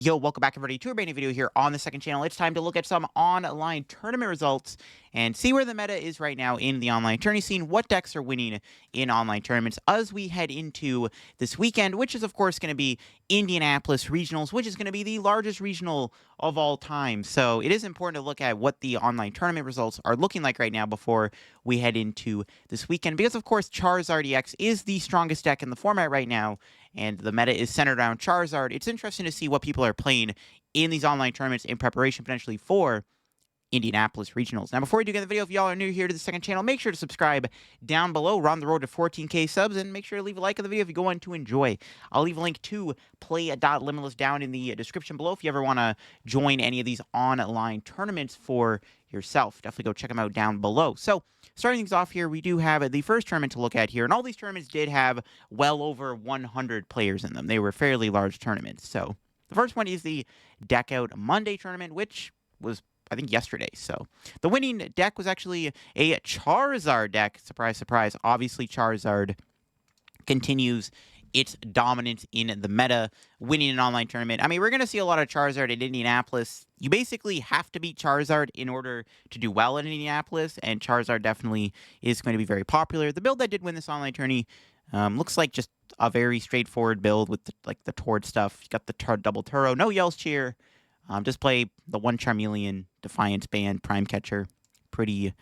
Yo, welcome back everybody to a brand new video here on the second channel. It's time to look at some online tournament results and see where the meta is right now in the online tourney scene, what decks are winning in online tournaments as we head into this weekend, which is of course going to be Indianapolis Regionals, which is going to be the largest regional of all time. So it is important to look at what the online tournament results are looking like right now before we head into this weekend, because of course Charizard EX is the strongest deck in the format right now, and the meta is centered around Charizard. It's interesting to see what people are playing in these online tournaments in preparation potentially for Indianapolis Regionals. Now, before we do get the video, if y'all are new here to the second channel, make sure to subscribe down below. We're on the road to 14K subs, and make sure to leave a like on the video if you go on to enjoy. I'll leave a link to Play.Limitless down in the description below if you ever want to join any of these online tournaments for yourself. Definitely go check them out down below. So, starting things off here, we do have the first tournament to look at here, and all these tournaments did have well over 100 players in them. They were fairly large tournaments. So, the first one is the Deck Out Monday tournament, which was I think yesterday. So the winning deck was actually a Charizard deck. Surprise, surprise. Obviously, Charizard continues its dominance in the meta, winning an online tournament. I mean, we're going to see a lot of Charizard at Indianapolis. You basically have to beat Charizard in order to do well in Indianapolis, and Charizard definitely is going to be very popular. The build that did win this online tourney looks like just a very straightforward build with the Tord stuff. You got the double Turo, no Yell's Cheer. Just play the one Charmeleon, Defiance Band, Prime Catcher. Pretty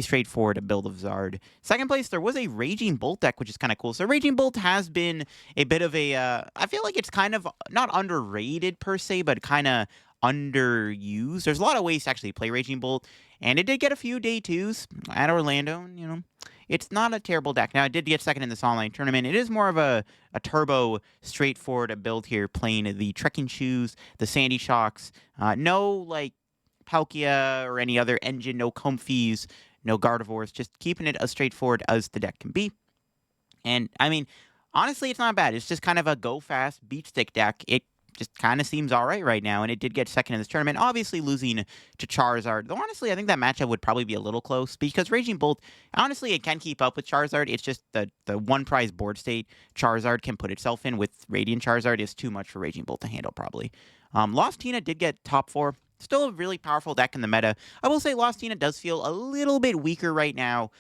straightforward build of Zard. Second place, there was a Raging Bolt deck, which is kind of cool. So Raging Bolt has been a bit of a, I feel like it's kind of not underrated per se, but kind of underused. There's a lot of ways to actually play Raging Bolt, and it did get a few day twos at Orlando, you know. It's not a terrible deck. Now, it did get second in this online tournament. It is more of a turbo, straightforward build here, playing the Trekking Shoes, the Sandy Shocks. No, like, Palkia or any other engine, no Comfies, no Gardevoirs. Just keeping it as straightforward as the deck can be. And, I mean, honestly, it's not bad. It's just kind of a go-fast, beat-stick deck. It just kind of seems all right now, and it did get second in this tournament, obviously losing to Charizard. Though, honestly, I think that matchup would probably be a little close, because Raging Bolt, honestly, it can keep up with Charizard. It's just the one prize board state Charizard can put itself in with Radiant Charizard is too much for Raging Bolt to handle, probably. Lost Tina did get top 4. Still a really powerful deck in the meta. I will say Lost Tina does feel a little bit weaker right now,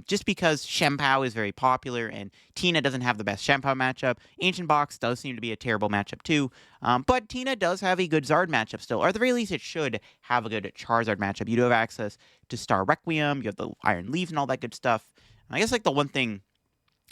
just because Shempao is very popular, and Tina doesn't have the best Shempao matchup. Ancient Box does seem to be a terrible matchup too, but Tina does have a good Zard matchup still, or at the very least it should have a good Charizard matchup. You do have access to Star Requiem, you have the Iron Leaves and all that good stuff. I guess like the one thing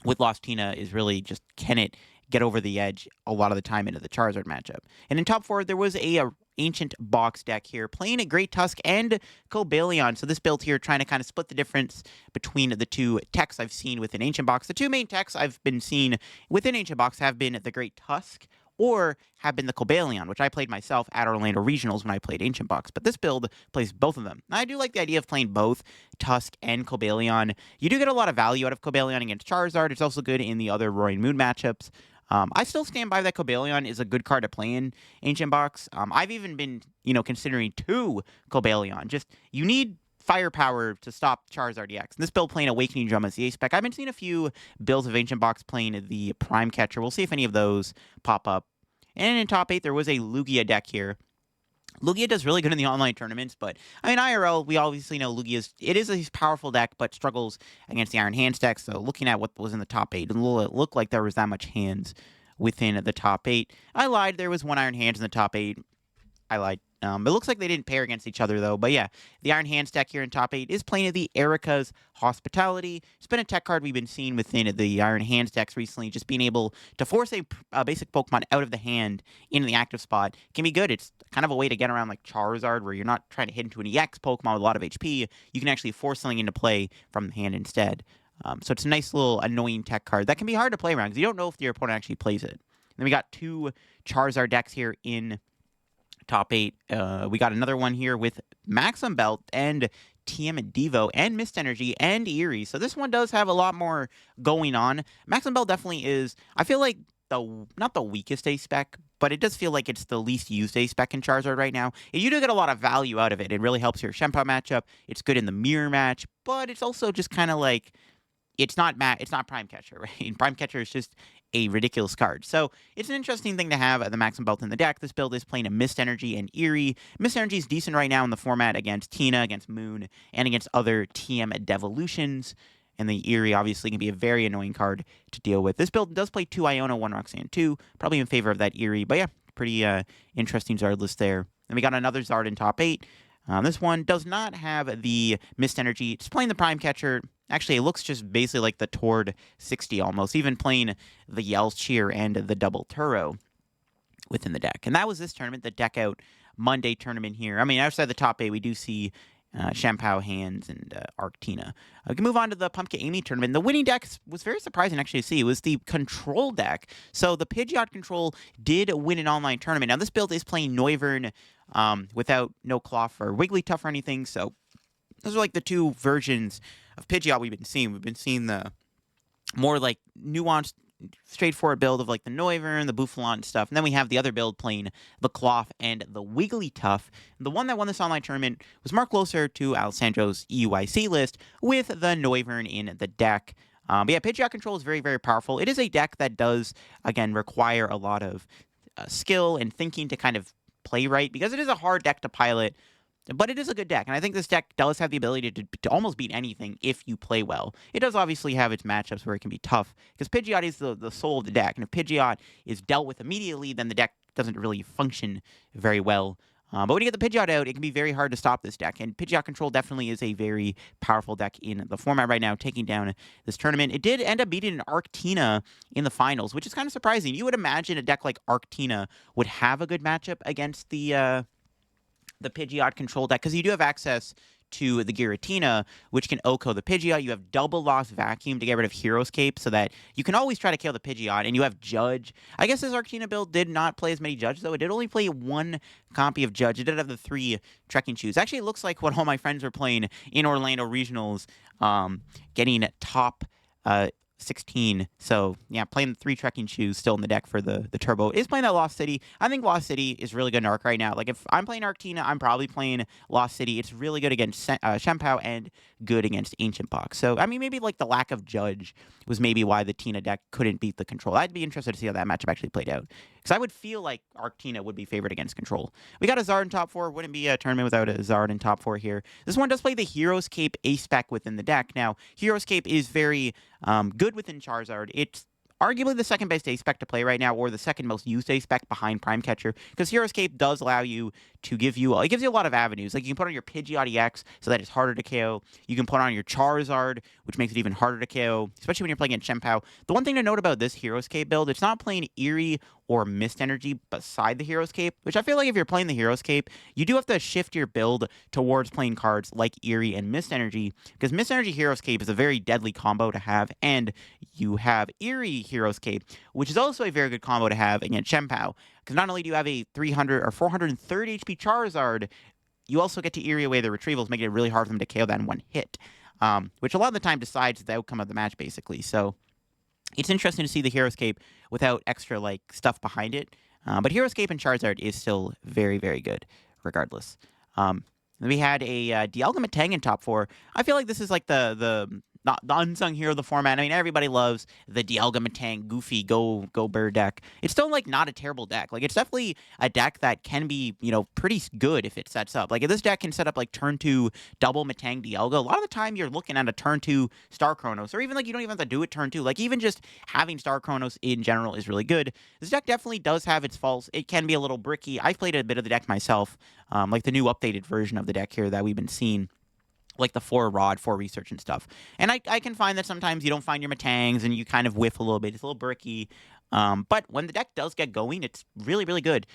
with Lost Tina is really just, can it get over the edge a lot of the time into the Charizard matchup. And in top 4, there was a Ancient Box deck here, playing a Great Tusk and Cobalion. So this build here, trying to kind of split the difference between the two techs I've seen within Ancient Box. The two main techs I've been seeing within Ancient Box have been the Great Tusk or have been the Cobalion, which I played myself at Orlando Regionals when I played Ancient Box. But this build plays both of them. I do like the idea of playing both Tusk and Cobalion. You do get a lot of value out of Cobalion against Charizard. It's also good in the other Roaring Moon matchups. I still stand by that Cobalion is a good card to play in Ancient Box. I've even been, considering 2 Cobalion. Just, you need firepower to stop Charizard EX. And this build playing Awakening Drum as the ace spec. I've been seeing a few builds of Ancient Box playing the Prime Catcher. We'll see if any of those pop up. And in top 8, there was a Lugia deck here. Lugia does really good in the online tournaments, but, I mean, IRL, we obviously know it is a powerful deck, but struggles against the Iron Hands deck, so looking at what was in the top 8, it didn't look like there was that much hands within the top 8. I lied, there was 1 Iron Hands in the top 8. I lied. It looks like they didn't pair against each other, though. But yeah, the Iron Hands deck here in top 8 is playing the Erica's Hospitality. It's been a tech card we've been seeing within the Iron Hands decks recently. Just being able to force a basic Pokemon out of the hand into the active spot can be good. It's kind of a way to get around like Charizard, where you're not trying to hit into an EX Pokemon with a lot of HP. You can actually force something into play from the hand instead. So it's a nice little annoying tech card that can be hard to play around because you don't know if your opponent actually plays it. Then we got 2 Charizard decks here in top 8. We got another one here with Maxim Belt and TM Devo and Mist Energy and Eerie. So this one does have a lot more going on. Maxim Belt definitely is, I feel like, not the weakest ace spec, but it does feel like it's the least used ace spec in Charizard right now. You do get a lot of value out of it. It really helps your Shempao matchup. It's good in the mirror match, but it's also just kind of like, it's not Prime Catcher, right? Prime Catcher is just a ridiculous card. So it's an interesting thing to have the Maximum Belt in the deck. This build is playing a Mist Energy and Eerie. Mist Energy is decent right now in the format against Tina, against Moon, and against other TM Devolutions. And the Eerie obviously can be a very annoying card to deal with. This build does play 2 Iona, 1 Roxanne 2, probably in favor of that Eerie. But yeah, pretty interesting Zard list there. Then we got another Zard in top 8. This one does not have the Mist Energy. It's playing the Prime Catcher. Actually, it looks just basically like the Tord 60 almost, even playing the Yell's Cheer and the Double Turo within the deck. And that was this tournament, the Deck Out Monday tournament here. I mean, outside the top 8, we do see Shampoo Hands and Arctina. We can move on to the Pumpkin Amy tournament. The winning deck was very surprising actually to see. It was the Control deck. So the Pidgeot Control did win an online tournament. Now, this build is playing Noivern without no Cloth or Wigglytuff or anything. So those are like the two versions of Pidgeot we've been seeing. We've been seeing the more like nuanced, straightforward build of like the Noivern, the Bouffalon and stuff. And then we have the other build playing the Cloth and the Wigglytuff. And the one that won this online tournament was more closer to Alessandro's EUIC list with the Noivern in the deck. But yeah, Pidgeot Control is very, very powerful. It is a deck that does, again, require a lot of skill and thinking to kind of play right, because it is a hard deck to pilot. But it is a good deck, and I think this deck does have the ability to almost beat anything if you play well. It does obviously have its matchups where it can be tough, because Pidgeot is the soul of the deck, and if Pidgeot is dealt with immediately, then the deck doesn't really function very well. But when you get the Pidgeot out, it can be very hard to stop this deck, and Pidgeot Control definitely is a very powerful deck in the format right now, taking down this tournament. It did end up beating an Arctina in the finals, which is kind of surprising. You would imagine a deck like Arctina would have a good matchup against the Pidgeot Control deck, because you do have access to the Giratina, which can OHKO the Pidgeot. You have double Lost Vacuum to get rid of Hero's Cape, so that you can always try to kill the Pidgeot, and you have Judge. I guess this Arctina build did not play as many Judge, though. It did only play one copy of Judge. It did have the 3 Trekking Shoes. Actually, it looks like what all my friends were playing in Orlando Regionals, getting top 16. So, yeah, playing the 3 Trekking Shoes still in the deck for the Turbo. Is playing that Lost City. I think Lost City is really good in Arc right now. Like, if I'm playing Arctina, I'm probably playing Lost City. It's really good against Shampoo and good against Ancient Box. So, I mean, maybe, like, the lack of Judge was maybe why the Tina deck couldn't beat the Control. I'd be interested to see how that matchup actually played out, because I would feel like Arctina would be favored against Control. We got a Zard in top 4. Wouldn't be a tournament without a Zard in top 4 here. This one does play the Hero's Cape A-Spec within the deck. Now, Hero's Cape is very good within Charizard. It's arguably the second best A-Spec to play right now, or the second most used A-Spec behind Prime Catcher, because Hero's Cape does allow you to give you, it gives you a lot of avenues. Like, you can put on your Pidgeot EX, so that it's harder to KO. You can put on your Charizard, which makes it even harder to KO, especially when you're playing against Shampoo. The one thing to note about this Hero's Cape build, it's not playing Eerie or Mist Energy beside the Hero's Cape, which I feel like if you're playing the Hero's Cape, you do have to shift your build towards playing cards like Eerie and Mist Energy, because Mist Energy Hero's Cape is a very deadly combo to have, and you have Eerie Hero's Cape, which is also a very good combo to have against Shampoo, because not only do you have a 300 or 430 HP Charizard, you also get to Eerie away the Retrievals, making it really hard for them to KO that in one hit, which a lot of the time decides the outcome of the match, basically. So it's interesting to see the Hero's Cape without extra, like, stuff behind it. But Hero's Cape and Charizard is still very, very good, regardless. We had a Dialga Matang in top 4. I feel like this is like the unsung hero of the format. I mean, everybody loves the Dialga Matang goofy go bird deck. It's still, like, not a terrible deck. Like, it's definitely a deck that can be, pretty good if it sets up. Like, if this deck can set up, like, turn 2 double Matang Dialga, a lot of the time you're looking at a turn 2 Star Chronos, or even, like, you don't even have to do it turn 2. Like, even just having Star Chronos in general is really good. This deck definitely does have its faults. It can be a little bricky. I've played a bit of the deck myself, like the new updated version of the deck here that we've been seeing, like the 4 Rod, 4 Research and stuff. And I can find that sometimes you don't find your Matangs and you kind of whiff a little bit. It's a little bricky. But when the deck does get going, it's really, really good.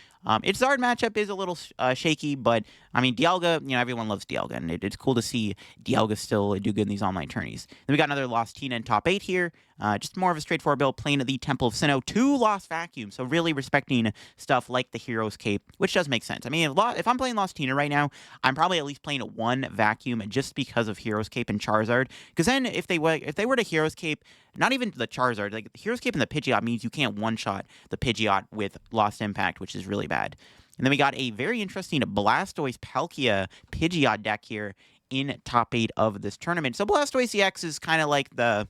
Its Zard matchup is a little shaky, but, I mean, Dialga, everyone loves Dialga, and it's cool to see Dialga still do good in these online tourneys. Then we got another Lost Tina in top 8 here. Just more of a straightforward build, playing at the Temple of Sinnoh. 2 Lost Vacuum, so really respecting stuff like the Hero's Cape, which does make sense. I mean, if I'm playing Lost Tina right now, I'm probably at least playing 1 Vacuum just because of Hero's Cape and Charizard. Because then if they were to Hero's Cape, not even the Charizard, like the Hero's Cape and the Pidgeot means you can't one-shot the Pidgeot with Lost Impact, which is really bad. And then we got a very interesting Blastoise Palkia Pidgeot deck here in top 8 of this tournament. So Blastoise EX is kind of like the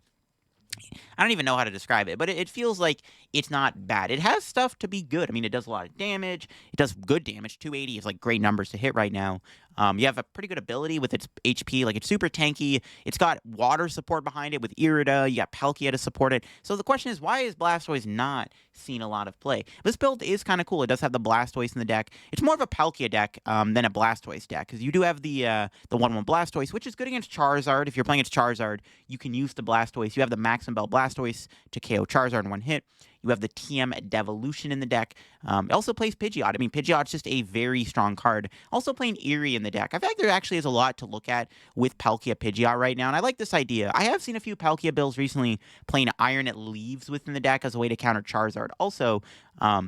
I don't even know how to describe it, but it feels like it's not bad. It has stuff to be good. I mean, it does a lot of damage. It does good damage. 280 is like great numbers to hit right now. You have a pretty good ability with its HP. Like, it's super tanky. It's got water support behind it with Irida. You got Palkia to support it. So the question is, why is Blastoise not seen a lot of play? This build is kind of cool. It does have the Blastoise in the deck. It's more of a Palkia deck than a Blastoise deck, because you do have the 1/1 Blastoise, which is good against Charizard. If you're playing against Charizard, you can use the Blastoise. You have the Maxim Bell Blastoise to KO Charizard in one hit. You have the TM Devolution in the deck. It also plays Pidgeot. I mean, Pidgeot's just a very strong card. Also playing Erie in the deck. I feel like there actually is a lot to look at with Palkia Pidgeot right now, and I like this idea. I have seen a few Palkia builds recently playing Iron Leaves within the deck as a way to counter Charizard also.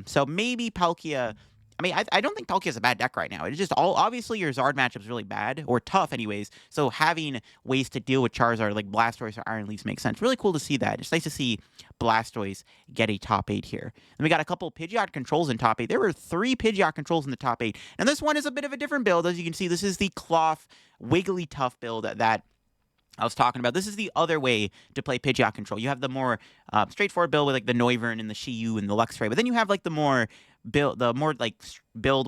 So maybe Palkia... I mean, I don't think Palkia is a bad deck right now. It's just obviously your Zard matchup's really bad, or tough anyways, so having ways to deal with Charizard like Blastoise or Iron Leaves makes sense. Really cool to see that. It's nice to see Blastoise get a top 8 here. And we got a couple Pidgeot controls in top 8. There were 3 Pidgeot controls in the top 8. And this one is a bit of a different build. As you can see, this is the Cloth Wigglytuff build that I was talking about. This is the other way to play Pidgeot control. You have the more straightforward build with like the Noivern and the Shiyu and the Luxray, but then you have like the more build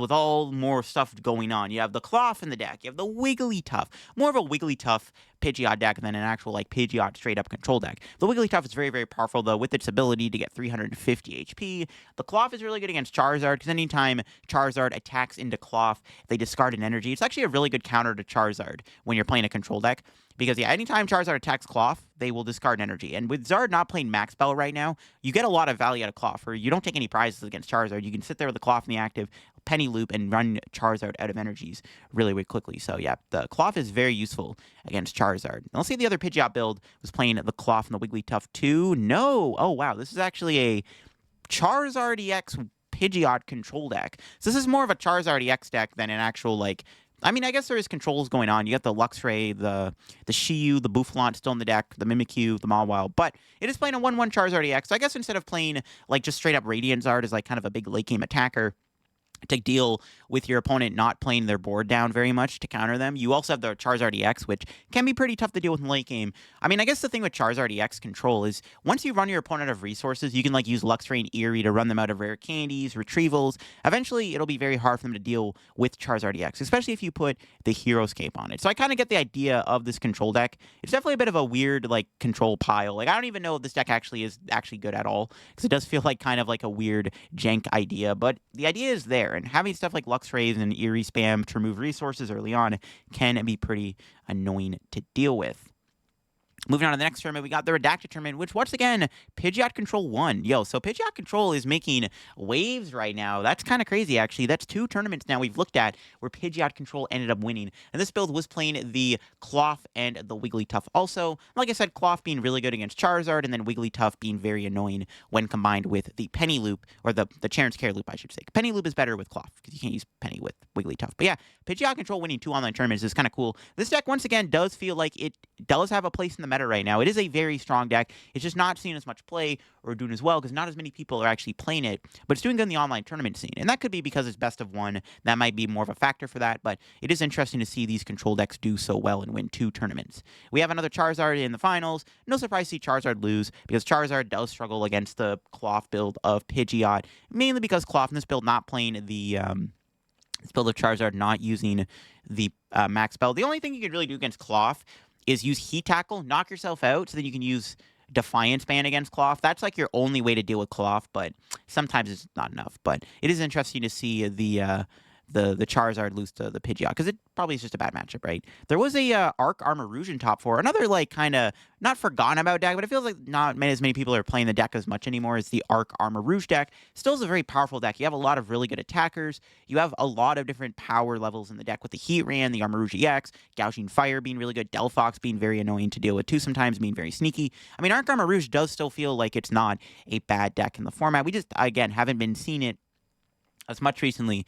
with all more stuff going on. You have the Cloth in the deck. You have the Wigglytuff, more of a Wigglytuff Pidgeot deck than an actual like Pidgeot straight up control deck. The Wigglytuff is very, very powerful though, with its ability to get 350 HP. The Cloth is really good against Charizard, because anytime Charizard attacks into Cloth, they discard an energy. It's actually a really good counter to Charizard when you're playing a control deck. Because, yeah, anytime Charizard attacks Cloth, they will discard energy. And with Zard not playing Max Bell right now, you get a lot of value out of Cloth. Or you don't take any prizes against Charizard. You can sit there with the Cloth in the active, Penny Loop, and run Charizard out of energies really, really quickly. So, yeah, the Cloth is very useful against Charizard. And let's see if the other Pidgeot build was playing the Cloth and the Wigglytuff too. No! Oh, wow. This is actually a Charizard EX Pidgeot control deck. So this is more of a Charizard EX deck than an actual, like... I mean, I guess there is controls going on. You got the Luxray, the Shiyu, the Bouffalant still in the deck, the Mimikyu, the Mawile, but it is playing a 1/1 Charizard EX. So I guess instead of playing like just straight up Radiant Zard as like kind of a big late game attacker to deal with your opponent not playing their board down very much to counter them, you also have the Charizard EX, which can be pretty tough to deal with in late game. I mean, I guess the thing with Charizard EX control is once you run your opponent out of resources, you can like use Luxray and Erie to run them out of rare candies, retrievals. Eventually, it'll be very hard for them to deal with Charizard EX, especially if you put the Hero's Cape on it. So I kind of get the idea of this control deck. It's definitely a bit of a weird like control pile. Like, I don't even know if this deck actually is good at all, because it does feel like kind of like a weird jank idea, but the idea is there. And having stuff like Luxrays and Erie spam to remove resources early on can be pretty annoying to deal with. Moving on to the next tournament, we got the Redactor tournament, which, once again, Pidgeot Control won. Yo, so Pidgeot Control is making waves right now. That's kind of crazy, actually. That's 2 tournaments now we've looked at where Pidgeot Control ended up winning. And this build was playing the Cloth and the Wigglytuff also. Like I said, Cloth being really good against Charizard, and then Wigglytuff being very annoying when combined with the Penny Loop, or the Chance Care Loop, I should say. Penny Loop is better with Cloth, because you can't use Penny with Wigglytuff. But yeah, Pidgeot Control winning 2 online tournaments is kind of cool. This deck, once again, does feel like it does have a place in the meta right now. It is a very strong deck. It's just not seeing as much play or doing as well because not as many people are actually playing it, but it's doing good in the online tournament scene. And that could be because it's best of 1. That might be more of a factor for that, but it is interesting to see these control decks do so well and win 2 tournaments. We have another Charizard in the finals. No surprise to see Charizard lose, because Charizard does struggle against the Cloth build of Pidgeot, mainly because Cloth in this build not playing the this build of Charizard, not using the Max Bell. The only thing you can really do against Cloth is use Heat Tackle, knock yourself out, so then you can use Defiance Band against Cloth. That's like your only way to deal with Cloth, but sometimes it's not enough. But it is interesting to see the Charizard lose to the Pidgeot, because it probably is just a bad matchup, right? There was a Arc Armor Rouge in top 4. Another, like, kind of not forgotten about deck, but it feels like not as many people are playing the deck as much anymore as the Arc Armor Rouge deck. Still is a very powerful deck. You have a lot of really good attackers. You have a lot of different power levels in the deck with the Heatran, the Armor Rouge EX, Gouging Fire being really good, Delphox being very annoying to deal with too, sometimes being very sneaky. I mean, Arc Armor Rouge does still feel like it's not a bad deck in the format. We just, again, haven't been seeing it as much recently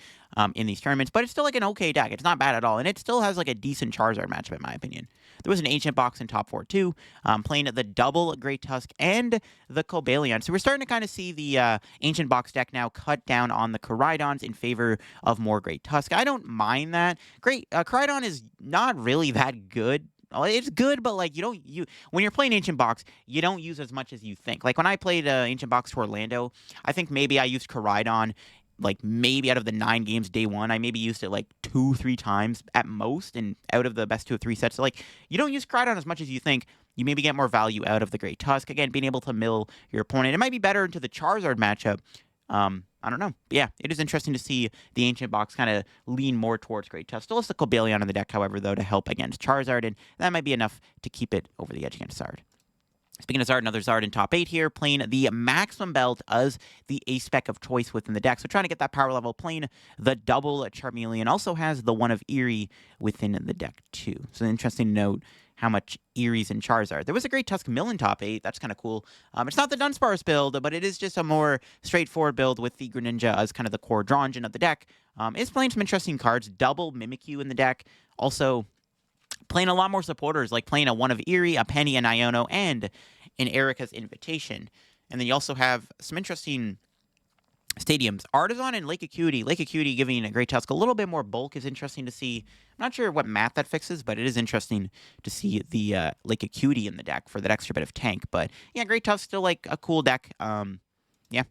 in these tournaments, but it's still like an okay deck. It's not bad at all, and it still has like a decent Charizard matchup in my opinion. There was an Ancient Box in top 4 too, playing the double Great Tusk and the Cobalion. So we're starting to kind of see the Ancient Box deck now cut down on the Koraidons in favor of more Great Tusk. I don't mind that. Koraidon is not really that good well, it's good, but like when you're playing Ancient Box, you don't use as much as you think. Like when I played Ancient Box to Orlando, I think maybe I used Koraidon like maybe out of the 9 games day one, I maybe used it like 2-3 times at most, and out of the best 2 or 3 sets. So like you don't use Koraidon as much as you think. You maybe get more value out of the Great Tusk. Again, being able to mill your opponent. It might be better into the Charizard matchup. I don't know. But yeah, it is interesting to see the Ancient Box kind of lean more towards Great Tusk. Still has the Cobalion in the deck, however, though, to help against Charizard, and that might be enough to keep it over the edge against Zard. Speaking of Zard, another Zard in top 8 here, playing the maximum belt as the ace spec of choice within the deck. So trying to get that power level, playing the double Charmeleon. Also has the one of Eerie within the deck too. So interesting to note how much Eerie's in Charizard. There was a Great Tusk Mill in top 8. That's kind of cool. It's not the Dunsparce build, but it is just a more straightforward build with the Greninja as kind of the core draw engine of the deck. It's playing some interesting cards. Double Mimikyu in the deck. Also playing a lot more supporters, like playing a one of Eerie, a Penny, an Iono, and an Erica's Invitation. And then you also have some interesting stadiums. Artisan and Lake Acuity. Lake Acuity giving a Great Tusk a little bit more bulk is interesting to see. I'm not sure what math that fixes, but it is interesting to see the Lake Acuity in the deck for that extra bit of tank. But yeah, Great Tusk still like a cool deck. Yeah.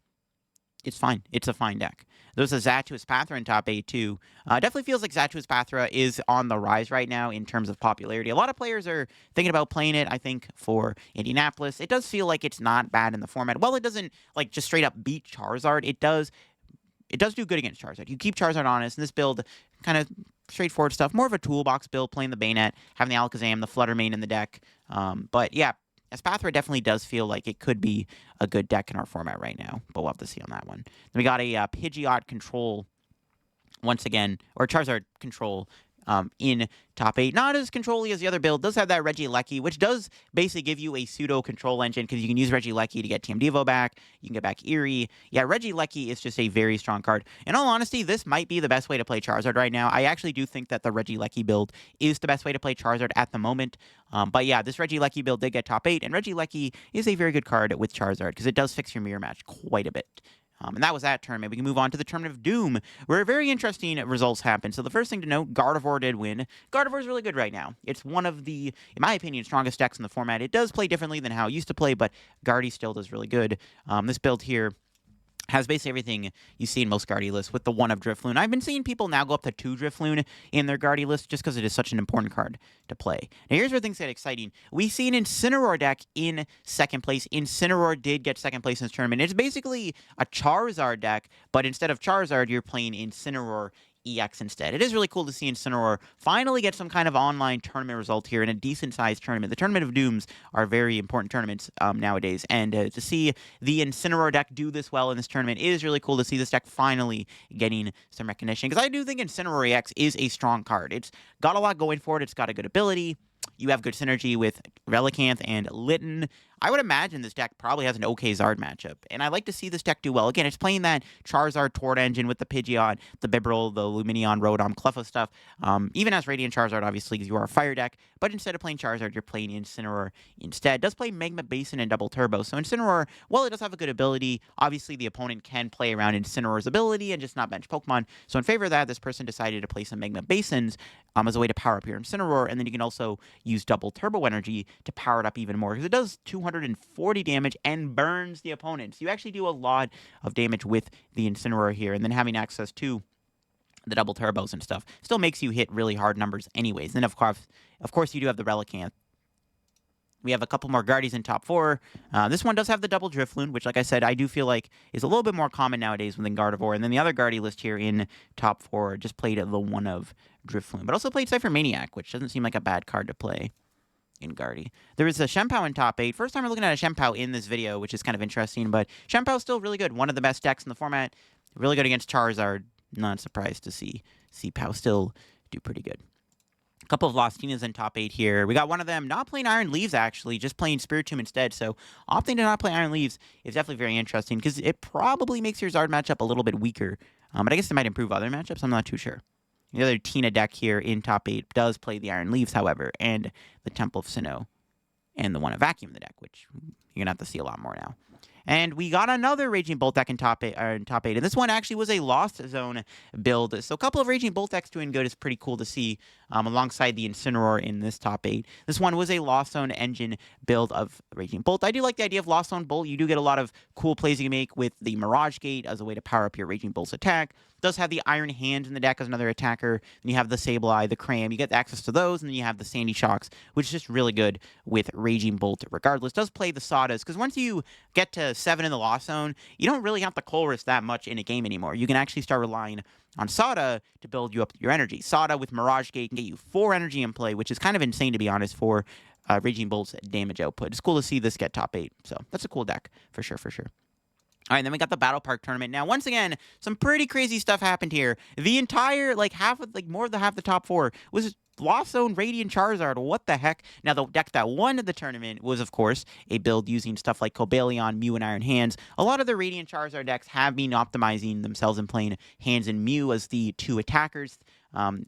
It's fine. It's a fine deck. There's a Zatuus Pathra in top 8, too. Definitely feels like Zatuus Pathra is on the rise right now in terms of popularity. A lot of players are thinking about playing it, I think, for Indianapolis. It does feel like it's not bad in the format. Well, it doesn't, like, just straight up beat Charizard. It does do good against Charizard. You keep Charizard honest, and this build, kind of straightforward stuff. More of a toolbox build, playing the Bayonet, having the Alakazam, the Fluttermane in the deck. But, yeah. Espathra definitely does feel like it could be a good deck in our format right now, but we'll have to see on that one. Then we got a Pidgeot control once again, or Charizard control in top 8. Not as control-y as the other build. Does have that Regieleki, which does basically give you a pseudo control engine because you can use Regieleki to get Team Devo back. You can get back Eerie. Yeah, Regieleki is just a very strong card. In all honesty, this might be the best way to play Charizard right now. I actually do think that the Regieleki build is the best way to play Charizard at the moment. But yeah, this Regieleki build did get top 8, and Regieleki is a very good card with Charizard because it does fix your mirror match quite a bit. And that was that tournament. We can move on to the Tournament of Doom, where very interesting results happened. So the first thing to note, Gardevoir did win. Gardevoir is really good right now. It's one of the, in my opinion, strongest decks in the format. It does play differently than how it used to play, but Guardy still does really good. This build here has basically everything you see in most Guardy lists with the one of Drifloon. I've been seeing people now go up to 2 Drifloon in their Guardy list just because it is such an important card to play. Now here's where things get exciting. We see an Incineroar deck in second place. Incineroar did get second place in this tournament. It's basically a Charizard deck, but instead of Charizard, you're playing Incineroar EX instead. It is really cool to see Incineroar finally get some kind of online tournament result here in a decent-sized tournament. The Tournament of Dooms are very important tournaments nowadays, and to see the Incineroar deck do this well in this tournament is really cool to see this deck finally getting some recognition, because I do think Incineroar EX is a strong card. It's got a lot going for it. It's got a good ability. You have good synergy with Relicanth and Litten. I would imagine this deck probably has an okay Zard matchup, and I like to see this deck do well. Again, it's playing that Charizard Tort engine with the Pidgeot, the Bibarel, the Lumineon, Rotom, Cleffa stuff. Even as Radiant Charizard, obviously, because you are a fire deck, but instead of playing Charizard, you're playing Incineroar instead. It does play Magma Basin and Double Turbo, so Incineroar, while it does have a good ability, obviously the opponent can play around Incineroar's ability and just not bench Pokemon. So in favor of that, this person decided to play some Magma Basins as a way to power up your Incineroar, and then you can also use Double Turbo Energy to power it up even more, because it does 240 damage and burns the opponent. So you actually do a lot of damage with the Incineroar here, and then having access to the double turbos and stuff still makes you hit really hard numbers anyways. And of course, you do have the Relicanth. We have a couple more Guardies in top 4. This one does have the double Drifloon, which, like I said, I do feel like is a little bit more common nowadays than Gardevoir. And then the other Guardy list here in top 4 just played the one of Drifloon, but also played Cypher Maniac, which doesn't seem like a bad card to play in Guardy. There is a Shempao in top 8. First time we're looking at a Shempao in this video, which is kind of interesting, but Shempao's still really good. One of the best decks in the format. Really good against Charizard. Not surprised to see Pao still do pretty good. A couple of Lostinas in top 8 here. We got one of them not playing Iron Leaves, actually, just playing Spiritomb instead. So opting to not play Iron Leaves is definitely very interesting, because it probably makes your Zard matchup a little bit weaker. But I guess it might improve other matchups. I'm not too sure. The other Tina deck here in top 8 does play the Iron Leaves, however, and the Temple of Sinnoh, and the one of Vacuum in the deck, which you're going to have to see a lot more now. And we got another Raging Bolt deck in top eight, and this one actually was a Lost Zone build. So a couple of Raging Bolt decks doing good is pretty cool to see, alongside the Incineroar in this top 8. This one was a Lost Zone engine build of Raging Bolt. I do like the idea of Lost Zone Bolt. You do get a lot of cool plays you can make with the Mirage Gate as a way to power up your Raging Bolt's attack. It does have the Iron Hand in the deck as another attacker. And you have the Sableye, the Cram. You get access to those, and then you have the Sandy Shocks, which is just really good with Raging Bolt regardless. Does play the Sodas, because once you get to 7 in the Lost Zone, you don't really have to Colress that much in a game anymore. You can actually start relying on Sada to build you up your energy. Sada with Mirage Gate can get you 4 energy in play, which is kind of insane to be honest for Raging Bolt's damage output. It's cool to see this get top 8, so that's a cool deck for sure, for sure. All right, then we got the Battle Park tournament. Now, once again, some pretty crazy stuff happened here. The entire, more than half the top 4 was Lost Zone Radiant Charizard. What the heck? Now, the deck that won the tournament was, of course, a build using stuff like Cobalion, Mew, and Iron Hands. A lot of the Radiant Charizard decks have been optimizing themselves and playing Hands and Mew as the 2 attackers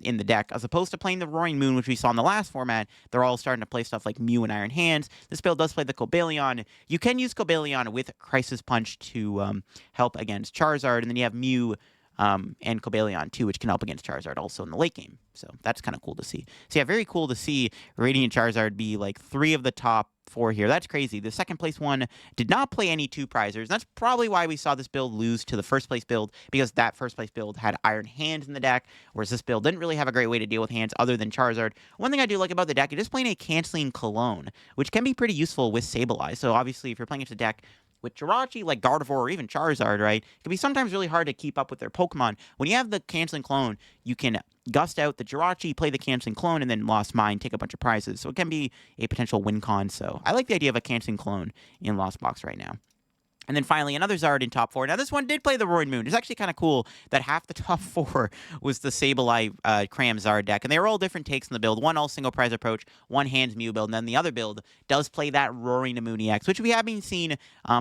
in the deck, as opposed to playing the Roaring Moon, which we saw in the last format. They're all starting to play stuff like Mew and Iron Hands. This build does play the Cobalion. You can use Cobalion with Crisis Punch to help against Charizard, and then you have Mew and Cobalion too, which can help against Charizard also in the late game. So that's kind of cool to see. So yeah, very cool to see Radiant Charizard be like 3 of the top 4 here. That's crazy. The second place one did not play any 2 prizers. That's probably why we saw this build lose to the first place build, because that first place build had Iron Hands in the deck, whereas this build didn't really have a great way to deal with hands other than Charizard. One thing I do like about the deck is just playing a canceling Cologne, which can be pretty useful with Sableye. So obviously if you're playing into a deck with Jirachi, like Gardevoir, or even Charizard, right, it can be sometimes really hard to keep up with their Pokemon. When you have the Canceling Clone, you can gust out the Jirachi, play the Canceling Clone, and then Lost Mine, take a bunch of prizes. So it can be a potential win con. So I like the idea of a Canceling Clone in Lost Box right now. And then finally, another Zard in top 4. Now, this one did play the Roaring Moon. It's actually kind of cool that half the top 4 was the Sableye Cram Zard deck. And they were all different takes in the build. One all single prize approach, one Hands Mew build, and then the other build does play that Roaring Moon EX, which we have been seen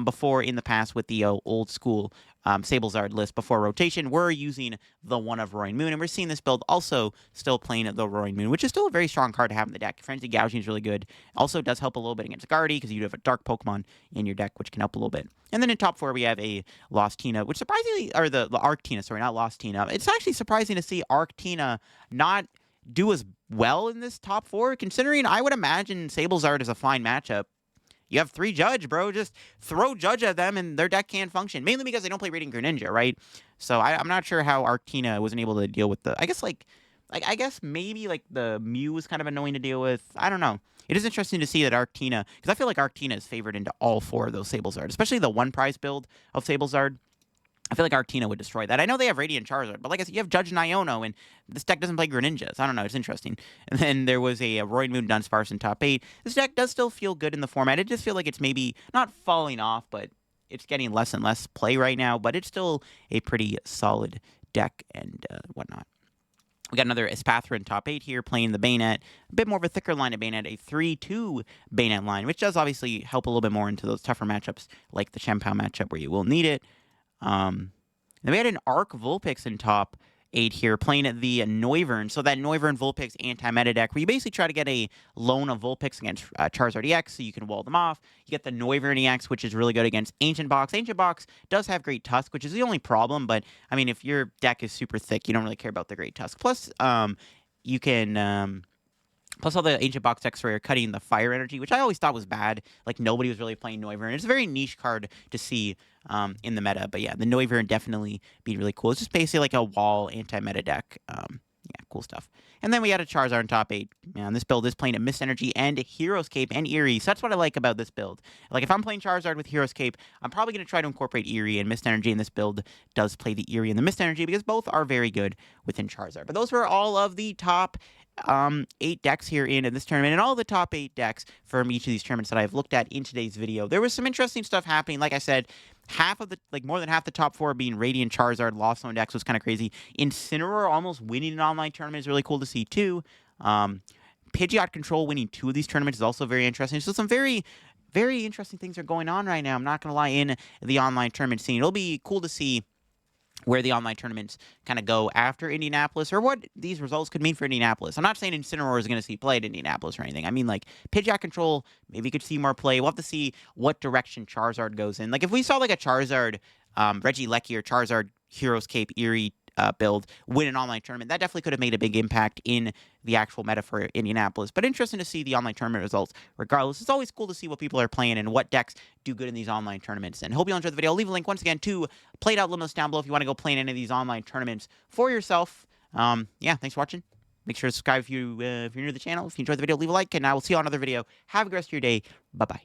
before in the past with the old school Sablezard list before rotation. We're using the one of Roaring Moon, and we're seeing this build also still playing the Roaring Moon, which is still a very strong card to have in the deck. Frenzy Gouging is really good. Also does help a little bit against Guardy, because you do have a dark Pokemon in your deck, which can help a little bit. And then in top 4, we have a Lost Tina, which surprisingly, or the Arc Tina, sorry, not Lost Tina. It's actually surprising to see Arc Tina not do as well in this top 4, considering I would imagine Sablezard is a fine matchup. You have 3 Judge, bro. Just throw Judge at them, and their deck can't function. Mainly because they don't play Radiant Greninja, right? So I'm not sure how Arctina wasn't able to deal with the... I guess maybe like the Mew was kind of annoying to deal with. I don't know. It is interesting to see that Arctina, because I feel like Arctina is favored into all 4 of those Sablezard, especially the one prize build of Sablezard. I feel like Arctina would destroy that. I know they have Radiant Charizard, but like I said, you have Judge and Iono, and this deck doesn't play Greninjas. I don't know. It's interesting. And then there was a Roaring Moon Dunsparce in top 8. This deck does still feel good in the format. It just feels like it's maybe not falling off, but it's getting less and less play right now. But it's still a pretty solid deck and whatnot. We got another Espathra in top 8 here, playing the Bayonet. A bit more of a thicker line of Bayonet, a 3-2 Bayonet line, which does obviously help a little bit more into those tougher matchups, like the Chien-Pao matchup where you will need it. Then we had an Arc Vulpix in top 8 here, playing at the Noivern. So that Noivern Vulpix anti-meta deck, where you basically try to get a lone of Vulpix against Charizard EX, so you can wall them off. You get the Noivern EX, which is really good against Ancient Box. Ancient Box does have Great Tusk, which is the only problem, but, I mean, if your deck is super thick, you don't really care about the Great Tusk. Plus, you can... Plus, all the Ancient Box decks where you're cutting the Fire Energy, which I always thought was bad. Like, nobody was really playing Noivern. It's a very niche card to see in the meta. But yeah, the Noivern definitely be really cool. It's just basically like a wall anti-meta deck. Yeah, cool stuff. And then we had a Charizard in top 8. Man, this build is playing a Mist Energy and Hero's Cape and Eerie. So that's what I like about this build. Like, if I'm playing Charizard with Hero's Cape, I'm probably going to try to incorporate Eerie and Mist Energy, and this build does play the Eerie and the Mist Energy because both are very good within Charizard. But those were all of the top 8 decks here in this tournament, and all the top 8 decks from each of these tournaments that I've looked at in today's video. There was some interesting stuff happening. Like I said, more than half the top 4 being Radiant Charizard Lost Zone decks was kind of crazy. Incineroar almost winning an online tournament is really cool to see too. Pidgeot Control winning 2 of these tournaments is also very interesting. So some very, very interesting things are going on right now. I'm not going to lie, in the online tournament scene. It'll be cool to see where the online tournaments kind of go after Indianapolis, or what these results could mean for Indianapolis. I'm not saying Incineroar is going to see play at Indianapolis or anything. I mean, like, Pidgeot Control, maybe could see more play. We'll have to see what direction Charizard goes in. Like, if we saw, like, a Charizard, Regieleki or Charizard Heroes Cape Erie build win an online tournament, that definitely could have made a big impact in the actual meta for Indianapolis. But interesting to see the online tournament results regardless. It's always cool to see what people are playing and what decks do good in these online tournaments. And hope you all enjoyed the video. I'll leave a link once again to Played Out Limos down below if you want to go play in any of these online tournaments for yourself. Yeah, thanks for watching. Make sure to subscribe if you're new to the channel. If you enjoyed the video, leave a like, and I will see you on another video. Have a good rest of your day. Bye-bye.